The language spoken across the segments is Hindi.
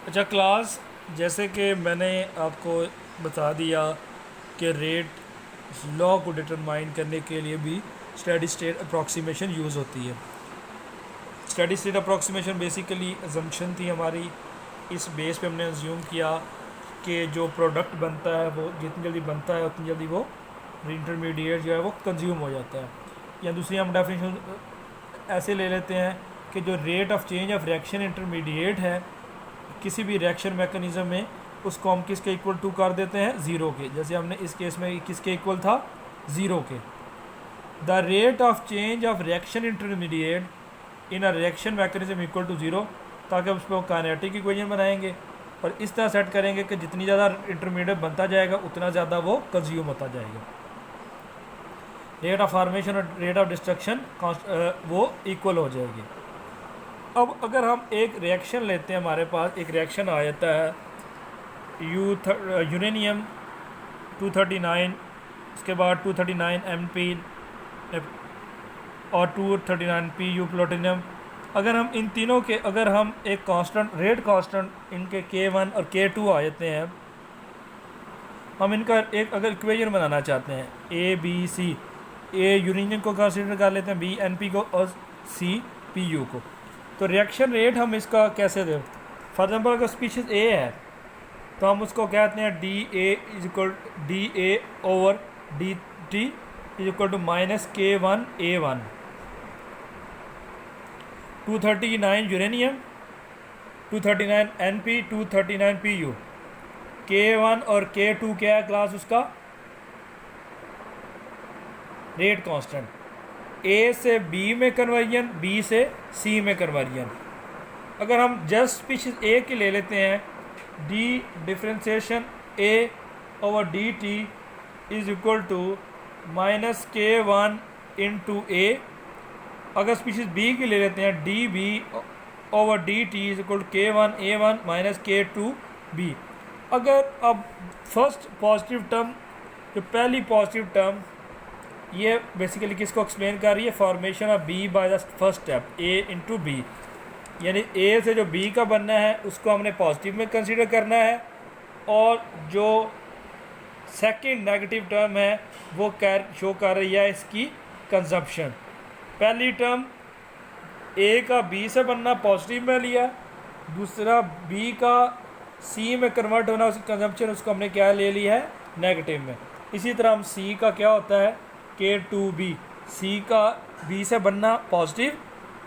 अच्छा क्लास, जैसे कि मैंने आपको बता दिया कि रेट लॉ को डिटरमाइन करने के लिए भी स्टेडी स्टेट अप्रॉक्सीमेशन यूज़ होती है। Steady state approximation basically assumption थी हमारी। इस बेस पे हमने अज्यूम किया कि जो प्रोडक्ट बनता है वो जितनी जल्दी बनता है उतनी जल्दी वो इंटरमीडिएट जो है वो कंज्यूम हो जाता है। या दूसरी हम डेफिनेशन ऐसे ले लेते हैं कि जो rate of change of reaction intermediate है किसी भी रिएक्शन मैकेनिज्म में, उसको हम किसके इक्वल टू कर देते हैं, ज़ीरो के। जैसे हमने इस केस में किसके इक्वल था, ज़ीरो के। The rate of change of reaction intermediate in a reaction mechanism equal to zero, ताकि उस पर काइनेटिक इक्वेशन बनाएंगे और इस तरह सेट करेंगे कि जितनी ज़्यादा इंटरमीडिएट बनता जाएगा उतना ज़्यादा वो कंज्यूम होता जाएगा। रेट ऑफ फॉर्मेशन और रेट ऑफ डिस्ट्रक्शन वो इक्वल हो जाएगी। अब अगर हम एक रिएक्शन लेते हैं, हमारे पास एक रिएक्शन आ जाता है यूरेनियम 239, उसके बाद 239 Mp और 239 Pu प्लूटोनियम। अगर हम इन तीनों के अगर हम एक कांस्टेंट रेट कांस्टेंट इनके K1 और K2 आ जाते हैं, हम इनका एक अगर इक्वेशन बनाना चाहते हैं A B C, A uranium को कंसीडर कर लेते हैं, B Np को और C Pu को। तो रिएक्शन रेट हम इसका कैसे दें। फॉर एग्जाम्पल अगर स्पीशीज़ ए है तो हम उसको कहते हैं D A is equal D A over D T is equal to minus K1A1। 239 uranium, 239 Np, 239 Pu। K1 और K2 क्या है क्लास, उसका रेट कांस्टेंट। ए से बी में कन्वर्जन, बी से सी में कन्वर्जन। अगर हम जस्ट स्पीशीज ए की ले लेते हैं, d differentiation A over D T is equal to minus K1 into A. अगर स्पीशीज बी की ले लेते हैं, d B over D T is equal to K1A1 minus K2B। अगर अब फर्स्ट पॉजिटिव टर्म, जो पहली पॉजिटिव टर्म, ये बेसिकली किसको एक्सप्लेन कर रही है, formation of B by the first step A into B. यानी ए से जो बी का बनना है उसको हमने पॉजिटिव में कंसीडर करना है, और जो सेकंड नेगेटिव टर्म है वो शो कर रही है इसकी कंजप्शन। पहली टर्म ए का बी से बनना पॉजिटिव में लिया, दूसरा बी का सी में कन्वर्ट होना उसकी कंजप्शन, उसको हमने क्या ले लिया है, नेगेटिव में। इसी तरह हम सी का क्या होता है, K2B, सी का बी से बनना पॉजिटिव,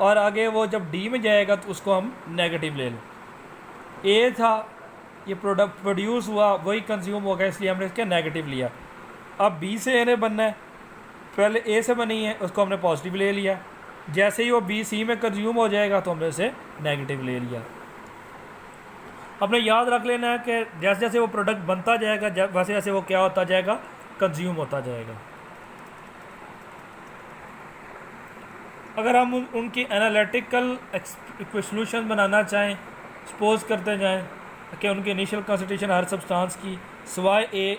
और आगे वो जब डी में जाएगा तो उसको हम नेगेटिव ले लें। ए था, ये प्रोडक्ट प्रोड्यूस हुआ, वही कंज्यूम हो गया, इसलिए हमने इसका नेगेटिव लिया। अब बी से ए बनना है, पहले ए से बनी है उसको हमने पॉजिटिव ले लिया, जैसे ही वो बी सी में कंज्यूम हो जाएगा तो हमने इसे नेगेटिव ले लिया। अपने याद रख लेना है कि जैसे जैसे वो प्रोडक्ट बनता जाएगा वैसे वैसे वो क्या होता जाएगा, कंज्यूम होता जाएगा। अगर हम उनकी एनालिटिकल सोल्यूशन बनाना चाहें, सपोज करते जाएं कि उनकी इनिशियल कंसंट्रेशन हर सब्सटेंस की सिवाय ए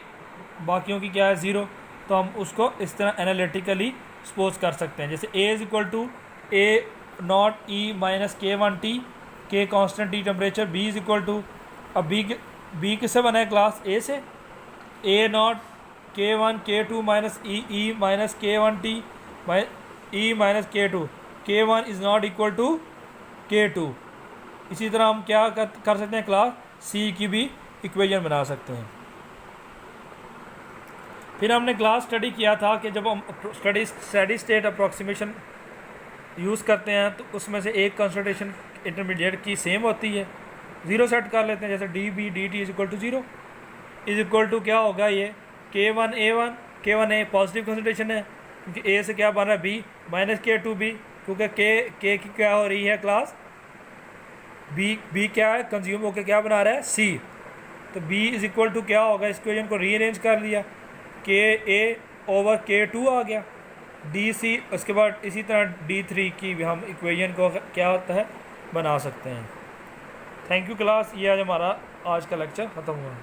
बाकियों की क्या है, ज़ीरो, तो हम उसको इस तरह एनालिटिकली सपोज कर सकते हैं। जैसे A is equal to A not e minus K1T, K constant T temperature, B is equal to, अब बी किससे बना है क्लास, ए से, A not K1 K2 minus e minus K1T e minus K2, K1 is not equal to K2। इसी तरह हम क्या कर सकते हैं, क्लास सी की भी इक्वेशन बना सकते हैं। फिर हमने क्लास स्टडी किया था कि जब हम स्टेडी स्टेट अप्रॉक्सीमेशन यूज़ करते हैं तो उसमें से एक कंसंट्रेशन इंटरमीडिएट की सेम होती है, ज़ीरो सेट कर लेते हैं। जैसे D B D T is equal to zero is equal to क्या होगा, ये K1A1, K1A पॉजिटिव कंसंट्रेशन है क्योंकि ए से क्या बन रहा है, बी माइनस K2B, क्योंकि के की क्या हो रही है क्लास, बी क्या है, कंज्यूम होकर क्या बना रहा है, सी। तो बी इज इक्वल टू क्या होगा, इस क्वेश्चन को रीअरेंज कर लिया, KA ओवर K2 आ गया, DC, उसके बाद इसी तरह D3 की भी हम इक्वेशन को क्या होता है बना सकते हैं। थैंक यू क्लास, ये आज हमारा आज का लेक्चर ख़त्म हुआ।